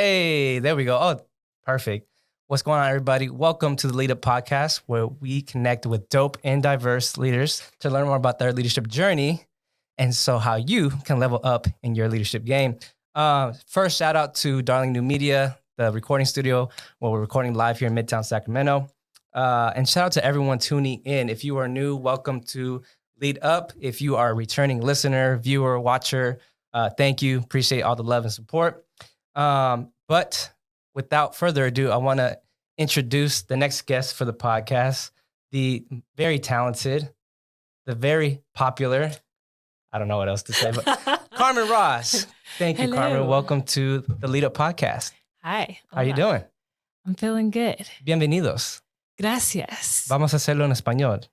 Hey, there we go. Oh, perfect. What's going on, everybody? Welcome to the Lead Up Podcast, where we connect with dope and diverse leaders to learn more about their leadership journey and so how you can level up in your leadership game. First, shout out to Darling New Media, the recording studio where we're recording live here in Midtown Sacramento. And shout out to everyone tuning in. If you are new, welcome to Lead Up. If you are a returning listener, viewer, watcher, thank you. Appreciate all the love and support. But without further ado, I want to introduce the next guest for the podcast, the very talented, the very popular, I don't know what else to say, but Carmen Ross. Thank you, Hello. Carmen. Welcome to the Lead Up Podcast. Hi. How are you doing? I'm feeling good. Bienvenidos. Gracias. Vamos a hacerlo en español.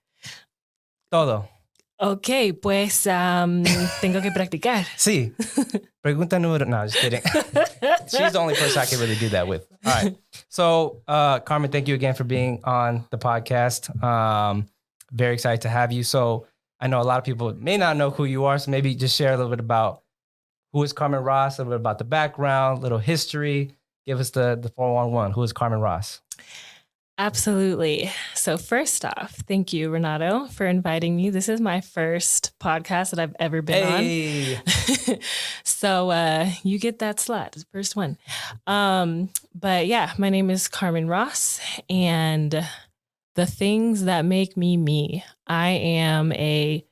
Todo. Ok, pues tengo que practicar. Sí. Pregunta número... No, just kidding. She's the only person I can really do that with. All right. So, Carmen, thank you again for being on the podcast. Very excited to have you. So, I know a lot of people may not know who you are, so maybe just share a little bit about who is Carmen Ross, a little bit about the background, little history. Give us the 411. Who is Carmen Ross? Absolutely. So first off, thank you, Renato, for inviting me. This is my first podcast that I've ever been on. So you get that slot, the first one. But yeah, my name is Carmen Ross, and the things that make me me. I am a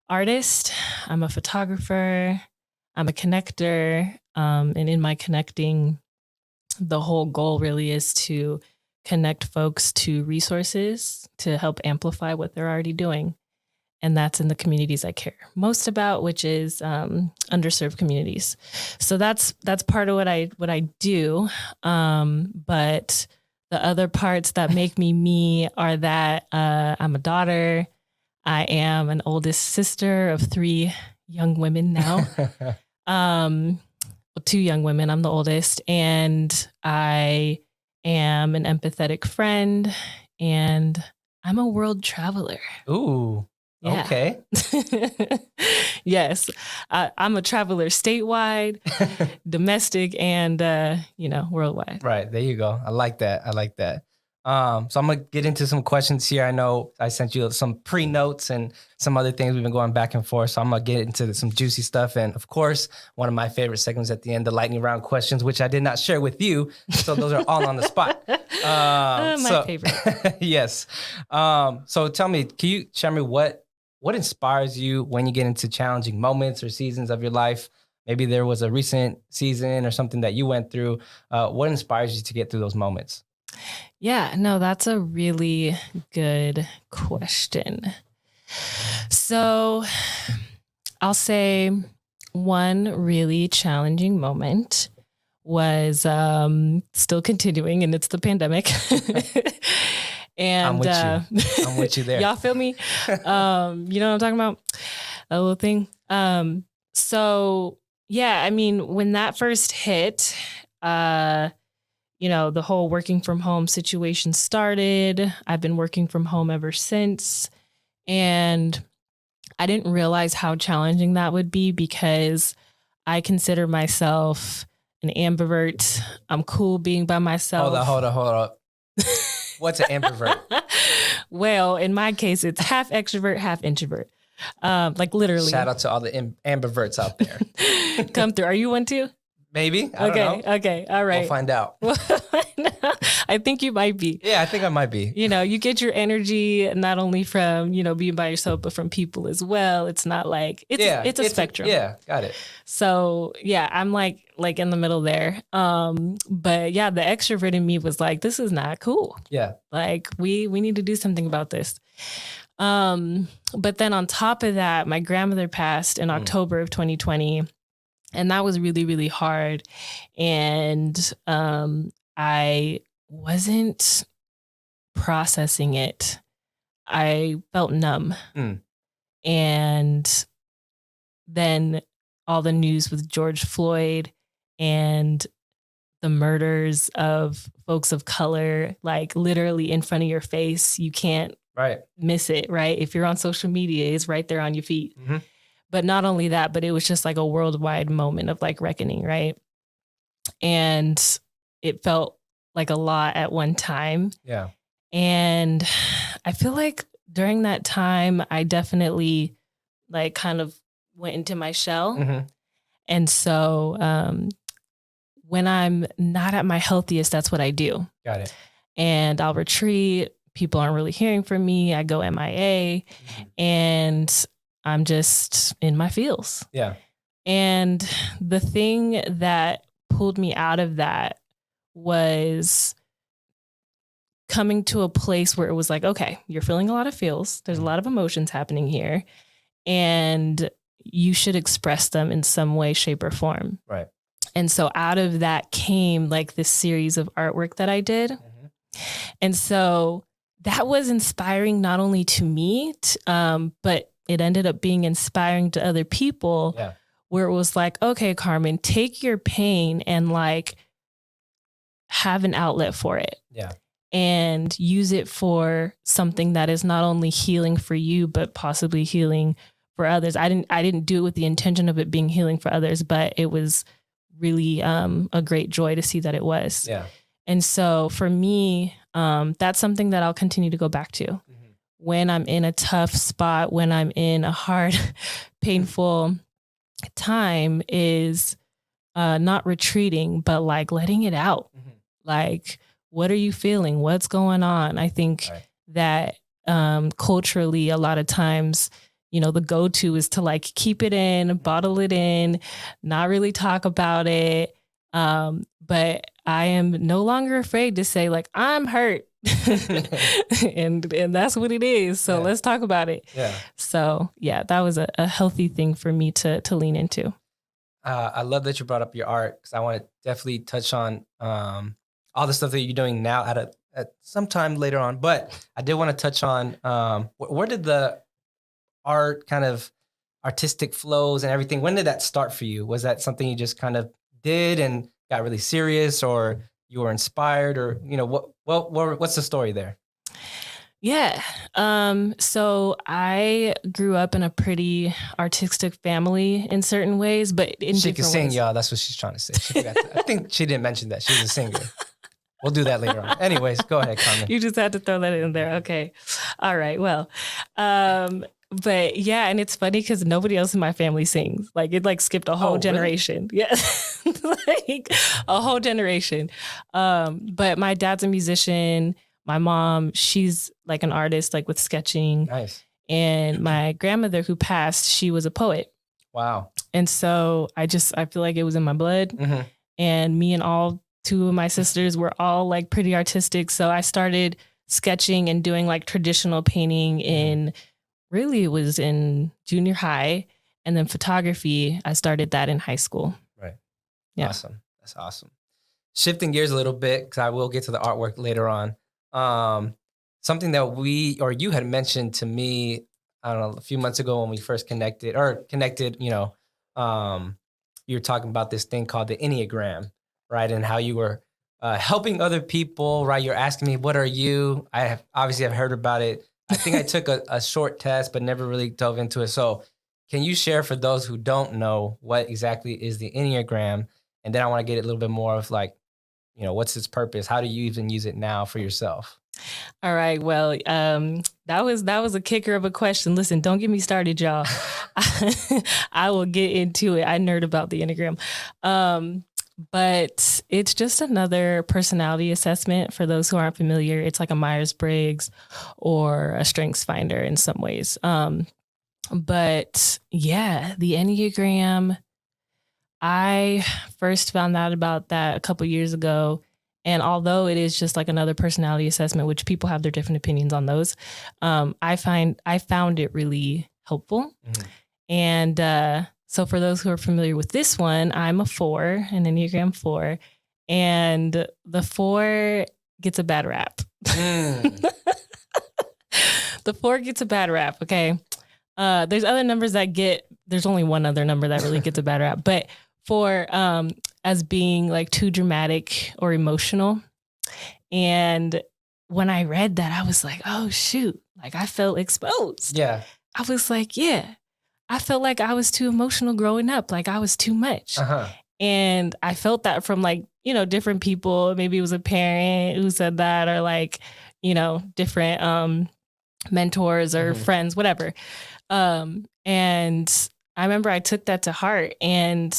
artist. I'm a photographer. I'm a connector. And in my connecting, the whole goal really is to connect folks to resources to help amplify what they're already doing. And that's in the communities I care most about, which is underserved communities. So that's part of what I do. But the other parts that make me me are that I'm a daughter. I am an oldest sister of 3 young women now. 2 young women. I'm the oldest. And I am an empathetic friend, and I'm a world traveler. Ooh, yeah. Okay. Yes, I'm a traveler statewide, domestic, and worldwide. Right, there you go. I like that. So I'm going to get into some questions here. I know I sent you some pre-notes and some other things we've been going back and forth. So I'm going to get into some juicy stuff. And of course, one of my favorite segments at the end, the lightning round questions, which I did not share with you. So those are all on the spot. My favorite. Yes. So tell me, can you share me what inspires you when you get into challenging moments or seasons of your life? Maybe there was a recent season or something that you went through. What inspires you to get through those moments? Yeah, no, that's a really good question. So I'll say one really challenging moment was still continuing, and it's the pandemic. And I'm with you there. Y'all feel me? You know what I'm talking about? A little thing. So yeah, I mean, when that first hit, the whole working from home situation started. I've been working from home ever since. And I didn't realize how challenging that would be because I consider myself an ambivert. I'm cool being by myself. Hold up. What's an ambivert? Well, in my case, it's half extrovert, half introvert. Like literally. Shout out to all the ambiverts out there. Come through. Are you one too? Maybe. I don't know. Okay. All right. We'll find out. I think you might be. Yeah, I think I might be. You get your energy not only from, being by yourself, but from people as well. It's not like, it's a spectrum. Got it. So yeah, I'm like in the middle there. But yeah, the extrovert in me was like, this is not cool. Yeah. Like we need to do something about this. But then on top of that, my grandmother passed in October of 2020. And that was really, really hard. And I wasn't processing it. I felt numb. And then all the news with George Floyd and the murders of folks of color, like literally in front of your face, you can't miss it, right? If you're on social media, it's right there on your feed. But not only that, but it was just like a worldwide moment of like reckoning, right? and it felt like a lot at one time. Yeah. And I feel like during that time, I definitely like kind of went into my shell. Mm-hmm. And so when I'm not at my healthiest, that's what I do. Got it. And I'll retreat. People aren't really hearing from me. I go MIA, and I'm just in my feels. Yeah. And the thing that pulled me out of that was coming to a place where it was like, okay, you're feeling a lot of feels. There's a lot of emotions happening here, and you should express them in some way, shape, or form. Right. And so out of that came like this series of artwork that I did. And so that was inspiring not only to me, but it ended up being inspiring to other people. Yeah. Where it was like, okay, Carmen, take your pain and like have an outlet for it. Yeah. And use it for something that is not only healing for you, but possibly healing for others. I didn't do it with the intention of it being healing for others, but it was really a great joy to see that it was. Yeah. And so for me, that's something that I'll continue to go back to when I'm in a tough spot, when I'm in a hard, painful time, is not retreating, but like letting it out. Like, what are you feeling? What's going on? I think that culturally, a lot of times, you know, the go-to is to like keep it in, bottle it in, not really talk about it. But I am no longer afraid to say like, I'm hurt. and that's what it is. So let's talk about it. Yeah. So yeah, that was a healthy thing for me to lean into. I love that you brought up your art, because I want to definitely touch on all the stuff that you're doing now at some time later on. But I did want to touch on where did the art kind of artistic flows and everything, when did that start for you? Was that something you just kind of did and got really serious, or you were inspired, or, you know, what's the story there? Yeah. So I grew up in a pretty artistic family in certain ways, but in she can sing, ways. y'all. That's what she's trying to say. She forgot I think she didn't mention that. She's a singer. We'll do that later on. Anyways, go ahead, Carmen. You just had to throw that in there. Okay. All right. Well, but yeah, and it's funny because nobody else in my family sings. Like it like skipped a whole generation. Really? Yeah. Like a whole generation. But my dad's a musician. My mom, she's like an artist, like with sketching. Nice. And my grandmother who passed, she was a poet. Wow. And so I feel like it was in my blood. And me and all two of my sisters were all like pretty artistic. So I started sketching and doing like traditional painting it was in junior high. And then photography, I started that in high school. Right. Yeah. Awesome. That's awesome. Shifting gears a little bit, because I will get to the artwork later on. Something that you had mentioned to me, I don't know, a few months ago when we first connected, you know, you were talking about this thing called the Eneagram, right? And how you were helping other people, right? You're asking me, what are you? I've heard about it. I think I took a short test, but never really dove into it. So can you share for those who don't know what exactly is the Eneagram? And then I want to get a little bit more of like, you know, what's its purpose? How do you even use it now for yourself? All right. Well, that was a kicker of a question. Listen, don't get me started, y'all. I will get into it. I nerd about the Eneagram. But it's just another personality assessment for those who aren't familiar. It's like a Myers-Briggs or a Strengths Finder in some ways. But yeah, the Enneagram, I first found out about that a couple years ago. And although it is just like another personality assessment, which people have their different opinions on those, I found it really helpful. And so for those who are familiar with this one, I'm a 4, an Enneagram 4, and the 4 gets a bad rap. The 4 gets a bad rap. Okay. There's other numbers there's only one other number that really gets a bad rap, but for as being like too dramatic or emotional. And when I read that, I was like, oh shoot, like I felt exposed. Yeah. I was like, yeah, I felt like I was too emotional growing up. Like I was too much. And I felt that from like, different people. Maybe it was a parent who said that, or like, different mentors or friends, whatever. And I remember I took that to heart, and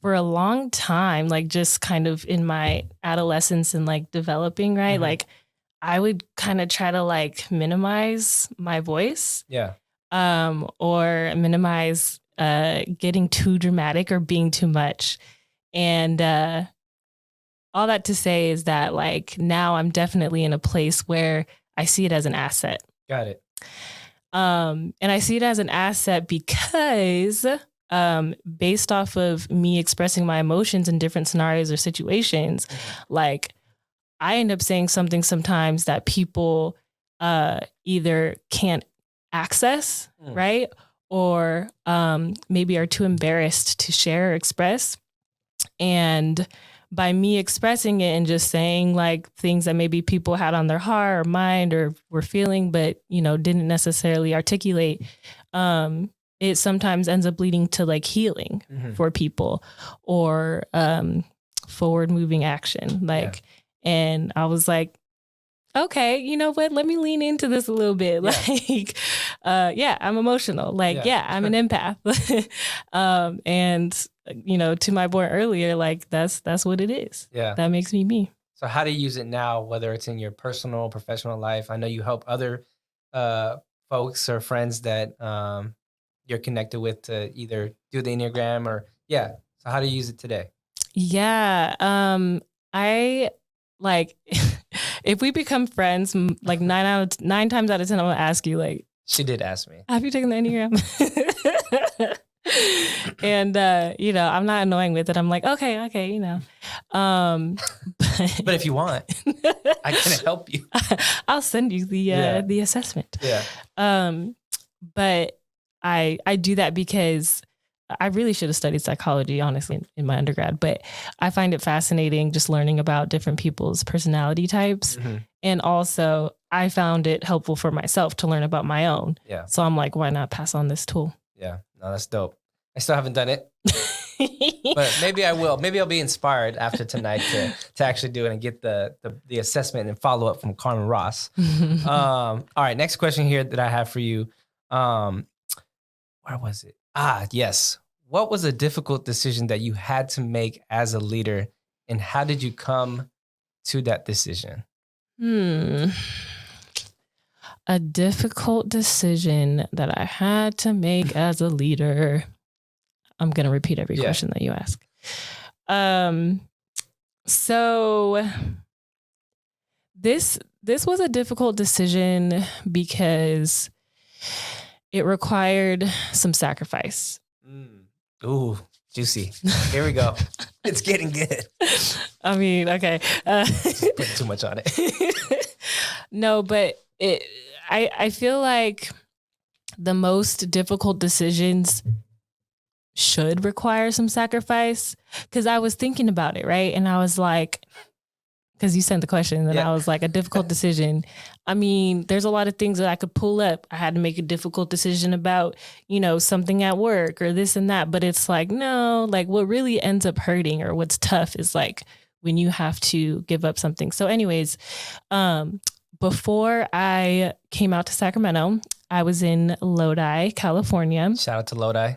for a long time, like just kind of in my adolescence and like developing, right? Like I would kind of try to like minimize my voice. Yeah. Or minimize getting too dramatic or being too much. And all that to say is that like now I'm definitely in a place where I see it as an asset. Got it. And I see it as an asset because based off of me expressing my emotions in different scenarios or situations, like I end up saying something sometimes that people either can't access, right? Or maybe are too embarrassed to share or express. And by me expressing it and just saying like things that maybe people had on their heart or mind or were feeling, but, didn't necessarily articulate, it sometimes ends up leading to like healing for people or forward moving action. Like, and I was like, okay, you know what? Let me lean into this a little bit. Yeah. Like, I'm emotional. Like, I'm an empath. And, to my point earlier, like that's what it is. Yeah. That makes me me. So how do you use it now, whether it's in your personal, professional life? I know you help other folks or friends that you're connected with to either do the Enneagram or, So how do you use it today? Yeah. I like, if we become friends, like 9 times out of 10, I'm gonna ask you like, she did ask me, have you taken the Enneagram? And, I'm not annoying with it. I'm like, okay. But if you want, I can help you. I'll send you the assessment. Yeah. But I do that because I really should have studied psychology, honestly, in my undergrad, but I find it fascinating just learning about different people's personality types. And also I found it helpful for myself to learn about my own. Yeah. So I'm like, why not pass on this tool? Yeah. No, that's dope. I still haven't done it, but maybe I will. Maybe I'll be inspired after tonight to actually do it and get the assessment and follow up from Carmen Ross. All right. Next question here that I have for you. Where was it? Yes. What was a difficult decision that you had to make as a leader, and how did you come to that decision? A difficult decision that I had to make as a leader. I'm going to repeat every question that you ask. So this was a difficult decision because it required some sacrifice. Ooh, juicy. Here we go. It's getting good. I mean, okay. Just putting too much on it. No, but I feel like the most difficult decisions should require some sacrifice, because I was thinking about it, right? And I was like, because you sent the question, and I was like, a difficult decision. I mean, there's a lot of things that I could pull up. I had to make a difficult decision about, something at work or this and that. But it's like, no, like what really ends up hurting or what's tough is like when you have to give up something. So anyways, before I came out to Sacramento, I was in Lodi, California. Shout out to Lodi.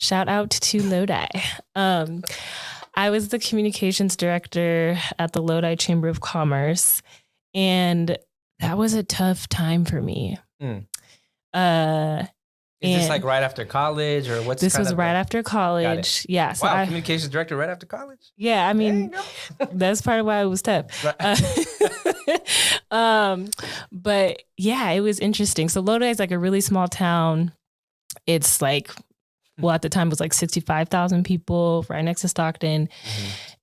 Shout out to Lodi. I was the communications director at the Lodi Chamber of Commerce, and that was a tough time for me. Is this like right after college, or what's this was right after college? Yeah. So wow, communications director right after college? Yeah, I mean, that's part of why it was tough. But yeah, it was interesting. So Lodi is like a really small town. It's like, well, at the time it was like 65,000 people right next to Stockton.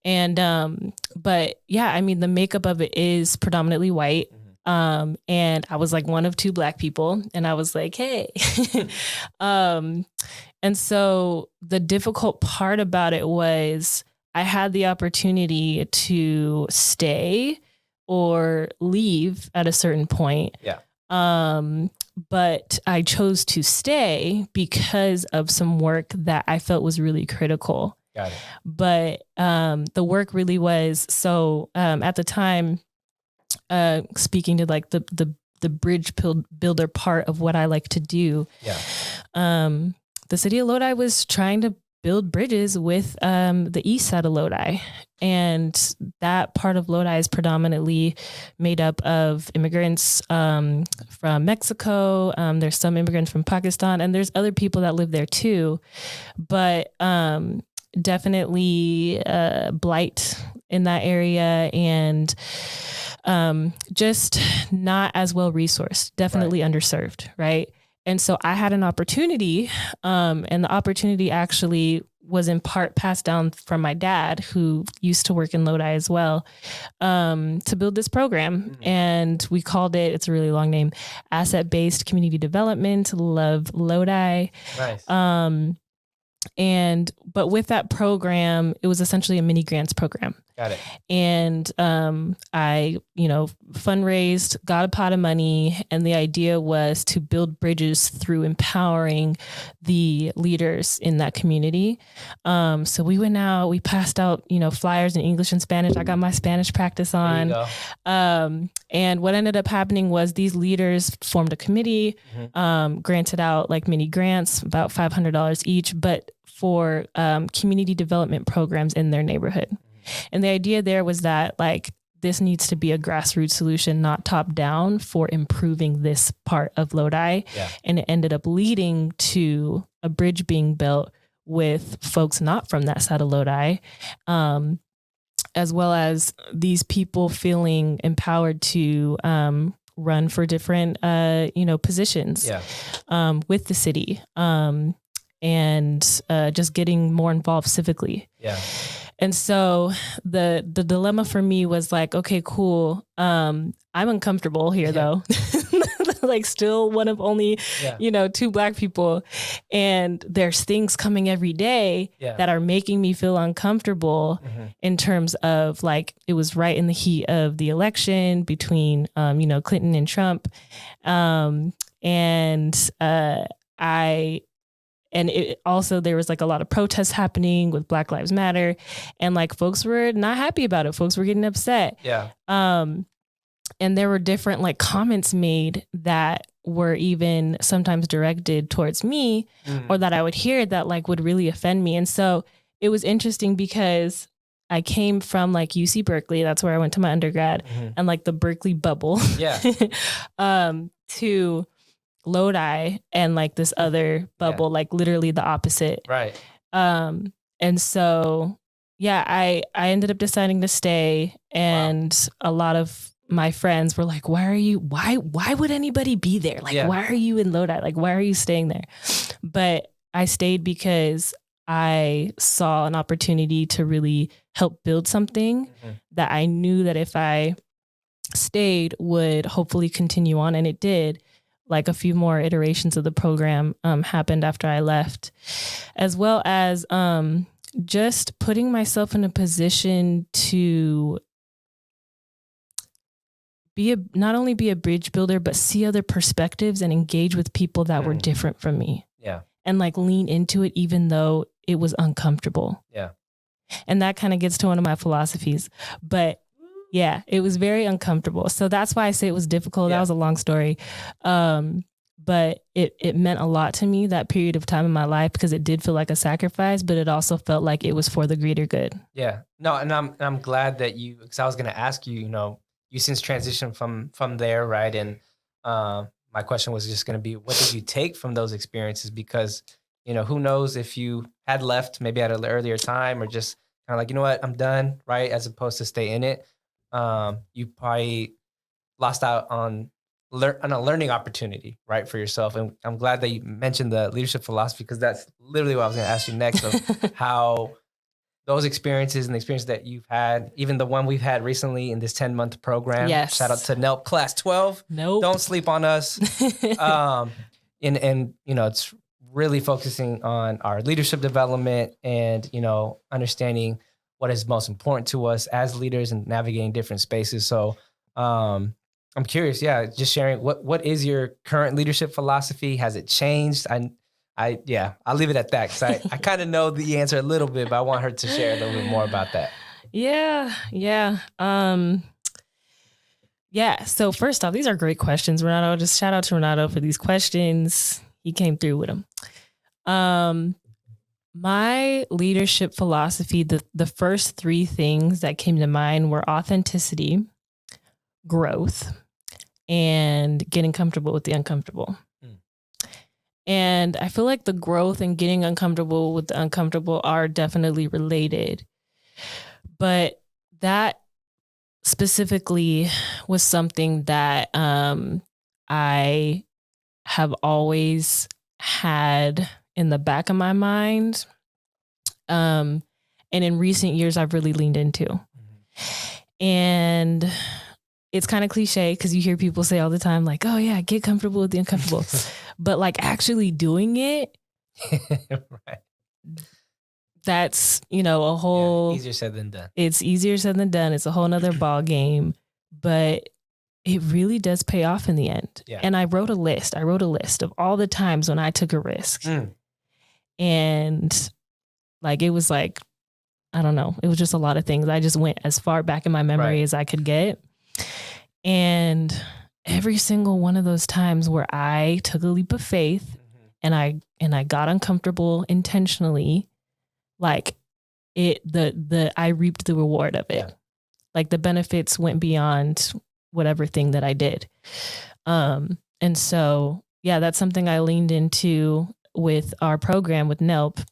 And, but yeah, I mean, the makeup of it is predominantly white. And I was like one of two Black people, and I was like, hey. And so the difficult part about it was I had the opportunity to stay or leave at a certain point. Yeah. But I chose to stay because of some work that I felt was really critical. Got it. But the work really was, so at the time, speaking to like the bridge builder part of what I like to do. Yeah. The city of Lodi was trying to build bridges with the east side of Lodi. And that part of Lodi is predominantly made up of immigrants from Mexico. There's some immigrants from Pakistan, and there's other people that live there too. But definitely blight in that area, and just not as well resourced, definitely underserved, right? And so I had an opportunity, and the opportunity actually was in part passed down from my dad, who used to work in Lodi as well, to build this program. And we called it, it's a really long name, Asset-Based Community Development, Love Lodi. Nice. But with that program, it was essentially a mini grants program. Got it. And I, fundraised, got a pot of money, and the idea was to build bridges through empowering the leaders in that community. So we went out, we passed out, flyers in English and Spanish. I got my Spanish practice on. And what ended up happening was these leaders formed a committee, granted out like mini grants, about $500 each, but for community development programs in their neighborhood. And the idea there was that like this needs to be a grassroots solution, not top down, for improving this part of Lodi. Yeah. And it ended up leading to a bridge being built with folks not from that side of Lodi, as well as these people feeling empowered to run for different, positions with the city, and just getting more involved civically. Yeah. And so the dilemma for me was like, okay, cool. I'm uncomfortable here though. Like still one of only, 2 Black people. And there's things coming every day that are making me feel uncomfortable in terms of like, it was right in the heat of the election between, Clinton and Trump. And it also, there was like a lot of protests happening with Black Lives Matter, and like folks were not happy about it. Folks were getting upset. Yeah. And there were different like comments made that were even sometimes directed towards me, or that I would hear that like would really offend me. And so it was interesting because I came from like UC Berkeley. That's where I went to my undergrad, and like the Berkeley bubble. Yeah. To Lodi and like this other bubble, like literally the opposite. Right. And so, I ended up deciding to stay, and a lot of my friends were like, why would anybody be there? Like, why are you in Lodi? Like, why are you staying there? But I stayed because I saw an opportunity to really help build something that I knew that if I stayed would hopefully continue on. And it did. Like a few more iterations of the program happened after I left, as well as just putting myself in a position to not only be a bridge builder, but see other perspectives and engage with people that were different from me. Yeah. And like lean into it, even though it was uncomfortable. Yeah. And that kind of gets to one of my philosophies, but yeah, it was very uncomfortable. So that's why I say it was difficult. Yeah. That was a long story. But it meant a lot to me, that period of time in my life, because it did feel like a sacrifice, but it also felt like it was for the greater good. Yeah. No, and I'm glad that because I was going to ask you, you since transitioned from there, right? And my question was just going to be, what did you take from those experiences? Because, who knows if you had left maybe at an earlier time, or just kind of like, you know what, I'm done, right? As opposed to stay in it. You probably lost out on a learning opportunity, right, for yourself. And I'm glad that you mentioned the leadership philosophy, because that's literally what I was going to ask you next, of how those experiences and the experience that you've had, even the one we've had recently in this 10-month program. Yes. Shout out to NELP Class 12. Nope. Don't sleep on us. And it's really focusing on our leadership development and, understanding what is most important to us as leaders and navigating different spaces. So I'm curious, just sharing, what is your current leadership philosophy? Has it changed? I'll leave it at that because I kind of know the answer a little bit, but I want her to share a little bit more about that. Yeah. So first off, these are great questions, Renato. Just shout out to Renato for these questions. He came through with them. My leadership philosophy, the first three things that came to mind were authenticity, growth, and getting comfortable with the uncomfortable. And I feel like the growth and getting uncomfortable with the uncomfortable are definitely related. But that specifically was something that I have always had in the back of my mind. And in recent years, I've really leaned into. And it's kind of cliche because you hear people say all the time, like, oh yeah, get comfortable with the uncomfortable. But like actually doing it, right. That's, a whole... easier said than done. It's easier said than done. It's a whole nother ball game, but it really does pay off in the end. Yeah. And I wrote a list of all the times when I took a risk. And like, it was like, I don't know. It was just a lot of things. I just went as far back in my memory as I could get. And every single one of those times where I took a leap of faith and I got uncomfortable intentionally, like I reaped the reward of it. Yeah. Like the benefits went beyond whatever thing that I did. And so, that's something I leaned into with our program with NELP.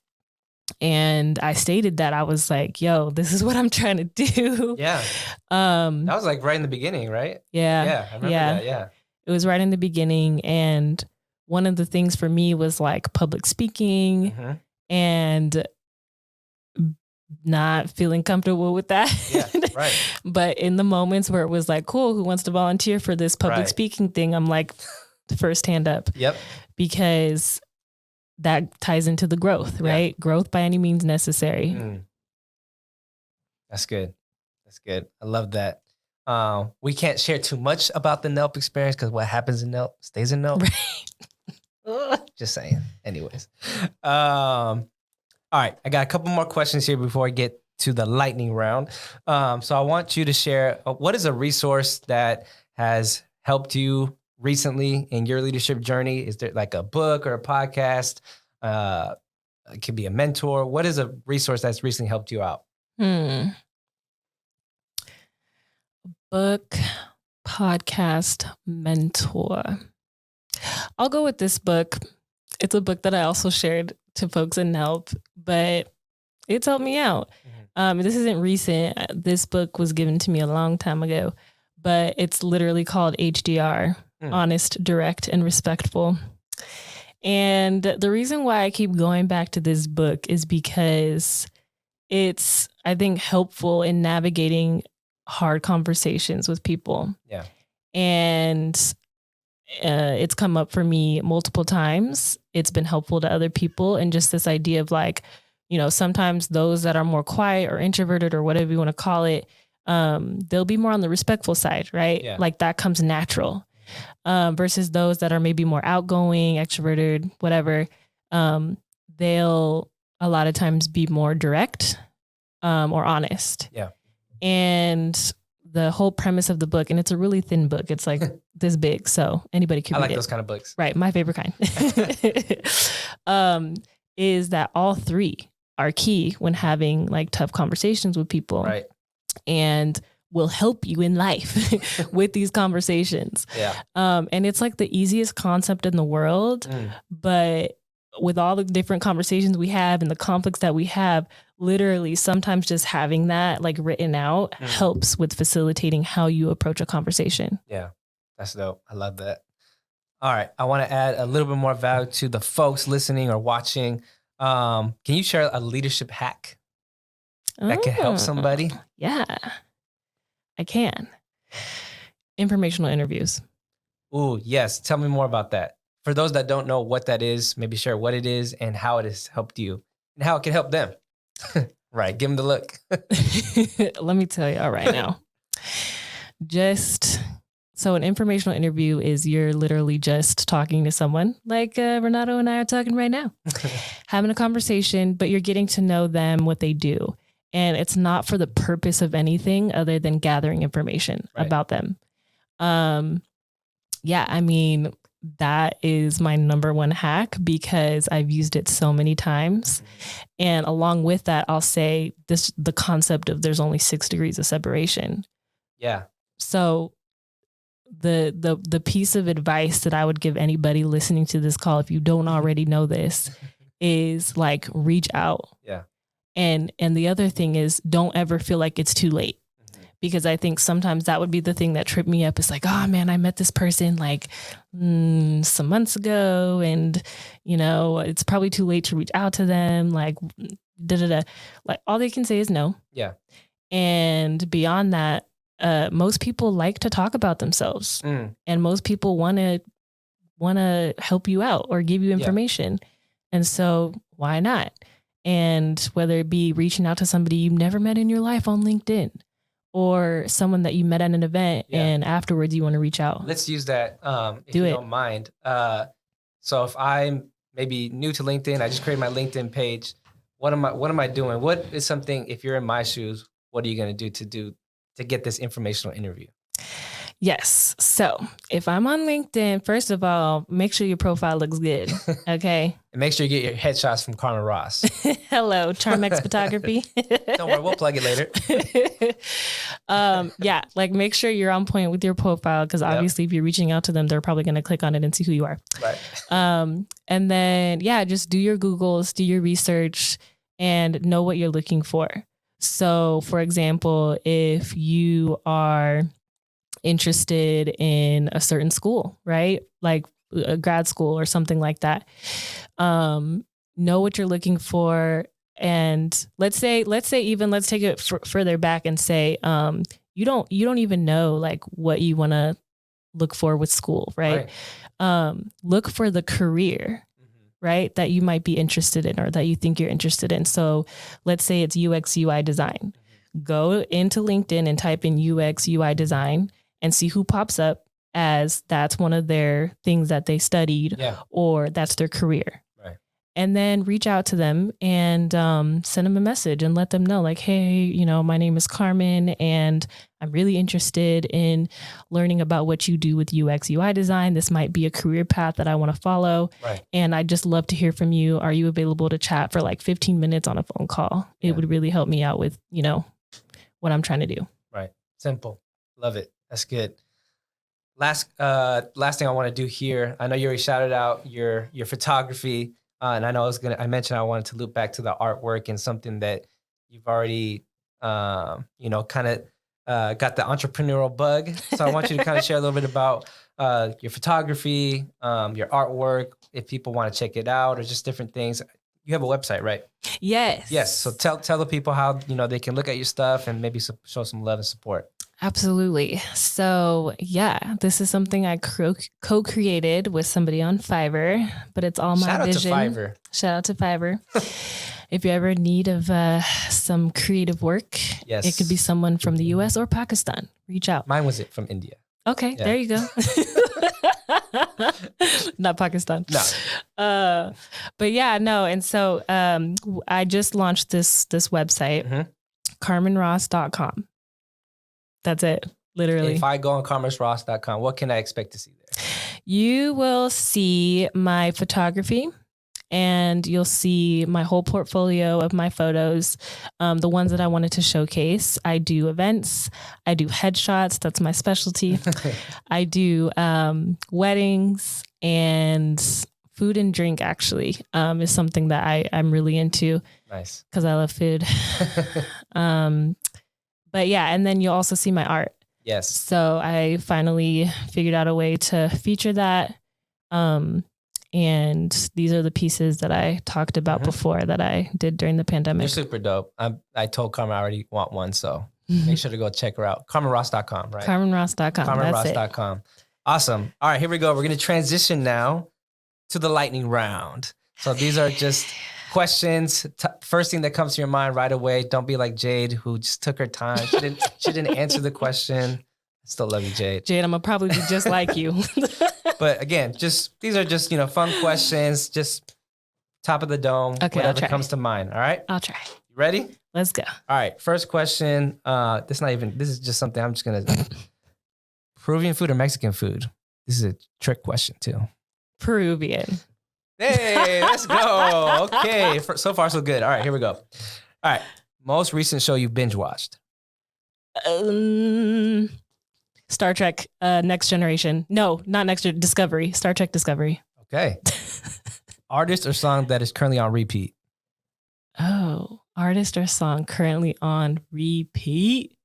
And I stated that I was like, yo, this is what I'm trying to do. Yeah. That was like right in the beginning, right? Yeah. Yeah. I remember that. Yeah. It was right in the beginning. And one of the things for me was like public speaking and not feeling comfortable with that. Yeah, right. But in the moments where it was like, cool, who wants to volunteer for this public speaking thing? I'm like, first hand up. Yep. Because that ties into the growth, right? Yeah. Growth by any means necessary. That's good. I love that. We can't share too much about the NELP experience because what happens in NELP stays in NELP. Right. Just saying. Anyways. All right. I got a couple more questions here before I get to the lightning round. So I want you to share, what is a resource that has helped you recently in your leadership journey? Is there like a book or a podcast? It could be a mentor. What is a resource that's recently helped you out? Book, podcast, mentor. I'll go with this book. It's a book that I also shared to folks in NELP, but it's helped me out. This isn't recent. This book was given to me a long time ago, but it's literally called HDR, Honest, Direct, and Respectful. And the reason why I keep going back to this book is because it's, I think, helpful in navigating hard conversations with people. Yeah. And it's come up for me multiple times. It's been helpful to other people. And just this idea of like, sometimes those that are more quiet or introverted or whatever you want to call it, they'll be more on the respectful side, right? Yeah. Like that comes natural. Versus those that are maybe more outgoing, extroverted, whatever, they'll a lot of times be more direct or honest. Yeah. And the whole premise of the book, and it's a really thin book. It's like this big, so anybody can read it. I like those kind of books. Right, my favorite kind. Is that all three are key when having like tough conversations with people. Right. And will help you in life with these conversations. Yeah. And it's like the easiest concept in the world, but with all the different conversations we have and the conflicts that we have, literally sometimes just having that like written out helps with facilitating how you approach a conversation. Yeah, that's dope. I love that. All right. I want to add a little bit more value to the folks listening or watching. Can you share a leadership hack that can help somebody? Yeah, I can. Informational interviews. Ooh, yes. Tell me more about that. For those that don't know what that is, maybe share what it is and how it has helped you and how it can help them. Right. Give them the look. Let me tell you all right now. Just So an informational interview is you're literally just talking to someone like Renato and I are talking right now, having a conversation, but you're getting to know them, what they do. And it's not for the purpose of anything other than gathering information about them. Yeah, I mean, that is my number one hack because I've used it so many times. And along with that, I'll say the concept of there's only 6 degrees of separation. Yeah. So the piece of advice that I would give anybody listening to this call, if you don't already know this, is like reach out. Yeah. And the other thing is don't ever feel like it's too late. Because I think sometimes that would be the thing that tripped me up. It's like, oh man, I met this person like some months ago and, you know, it's probably too late to reach out to them. Like, like all they can say is no. Yeah. And beyond that, most people like to talk about themselves and most people want to help you out or give you information. Yeah. And so why not? And whether it be reaching out to somebody you've never met in your life on LinkedIn, or someone that you met at an event and afterwards you want to reach out. Let's use that if you don't mind. So if I'm maybe new to LinkedIn, I just created my LinkedIn page. What am I doing? What is something, if you're in my shoes, what are you going to do to get this informational interview? Yes. So if I'm on LinkedIn, first of all, make sure your profile looks good. Okay. And make sure you get your headshots from Carmen Ross. Hello, Charmex Photography. Don't worry, we'll plug it later. Yeah, like make sure you're on point with your profile because obviously if you're reaching out to them, they're probably going to click on it and see who you are. Right. And then, just do your Googles, do your research and know what you're looking for. So for example, if you are interested in a certain school, right? Like a grad school or something like that. Know what you're looking for. And let's take it further back and say, you don't even know like what you want to look for with school, right? Look for the career, right? That you might be interested in or that you think you're interested in. So let's say it's UX UI design. Go into LinkedIn and type in UX UI design and see who pops up as that's one of their things that they studied or that's their career. Right. And then reach out to them and send them a message and let them know like, hey, you know, my name is Carmen and I'm really interested in learning about what you do with UX UI design. This might be a career path that I want to follow. Right. And I'd just love to hear from you. Are you available to chat for like 15 minutes on a phone call? It would really help me out with, you know, what I'm trying to do. Right. Simple. Love it. That's good. Last thing I want to do here. I know you already shouted out your photography, and I know I mentioned I wanted to loop back to the artwork and something that you've already, kind of got the entrepreneurial bug. So I want you to kind of share a little bit about your photography, your artwork, if people want to check it out, or just different things. You have a website, right? Yes. Yes. So tell the people how they can look at your stuff and maybe show some love and support. Absolutely. So this is something I co-created with somebody on Fiverr, but it's all my vision. Shout out to Fiverr. If you're ever in need of some creative work, it could be someone from the US or Pakistan. Reach out. Mine was from India. Okay, there you go. Not Pakistan. No. But no. And so I just launched this website, carmenross.com. That's it, literally. If I go on carmenross.com, what can I expect to see there? You will see my photography and you'll see my whole portfolio of my photos, the ones that I wanted to showcase. I do events. I do headshots. That's my specialty. I do weddings and food and drink, actually, is something that I'm really into. Nice. Because I love food. But and then you'll also see my art. Yes. So I finally figured out a way to feature that. And these are the pieces that I talked about before that I did during the pandemic. You're super dope. I told Carmen I already want one, so make sure to go check her out. CarmenRoss.com, right? CarmenRoss.com. CarmenRoss.com. Awesome. All right, here we go. We're going to transition now to the lightning round. So these are just questions. First thing that comes to your mind right away. Don't be like Jade, who just took her time. She didn't answer the question. Still love you, Jade. Jade, I'm gonna probably be just like you. But again, these are just, fun questions, just top of the dome, Okay, whatever comes to mind. All right. I'll try. You ready? Let's go. All right. First question. This is just something I'm just going to Peruvian food or Mexican food? This is a trick question too. Peruvian. Hey, let's go. Okay. So far, so good. All right, here we go. All right. Most recent show you binge watched? Star Trek, Next Generation. No, not Next Generation. Discovery. Star Trek Discovery. Okay. Artist or song that is currently on repeat? Oh, artist or song currently on repeat?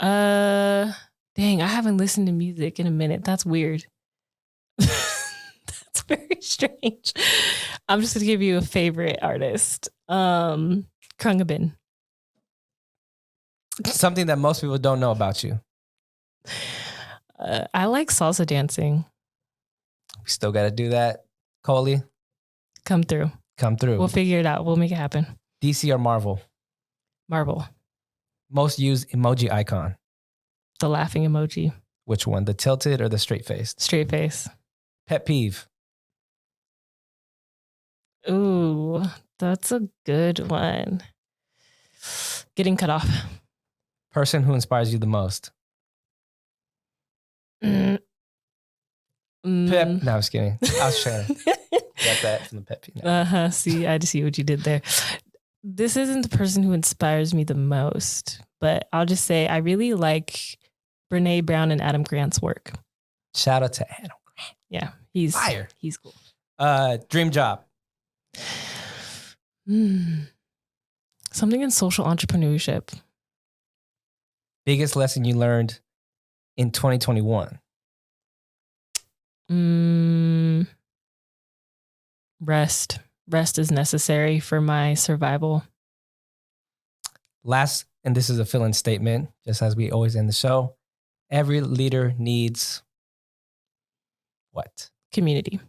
Dang, I haven't listened to music in a minute. That's weird. That's very strange. I'm just gonna give you a favorite artist. Krungabin. Something that most people don't know about you. I like salsa dancing. We still got to do that. Coley, Come through. We'll figure it out. We'll make it happen. DC or Marvel? Marvel. Most used emoji icon? The laughing emoji. Which one? The tilted or the straight faced? Straight face. Pet peeve? Ooh, that's a good one. Getting cut off. Person who inspires you the most? Pep. No, I was kidding. I was trying to get that from the pet peeve. No. See, I just see what you did there. This isn't the person who inspires me the most, but I'll just say I really like Brene Brown and Adam Grant's work. Shout out to Adam Grant. Yeah, he's fire. He's cool. Dream job? Something in social entrepreneurship. Biggest lesson you learned in 2021? Rest. Rest is necessary for my survival. Last, and this is a fill-in statement, just as we always end the show. Every leader needs what? Community.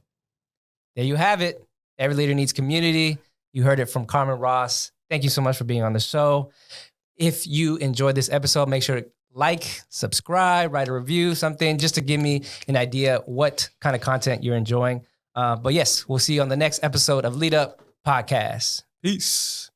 There you have it. Every leader needs community. You heard it from Carmen Ross. Thank you so much for being on the show. If you enjoyed this episode, make sure to like, subscribe, write a review, something just to give me an idea what kind of content you're enjoying. But yes, we'll see you on the next episode of Lead Up Podcast. Peace.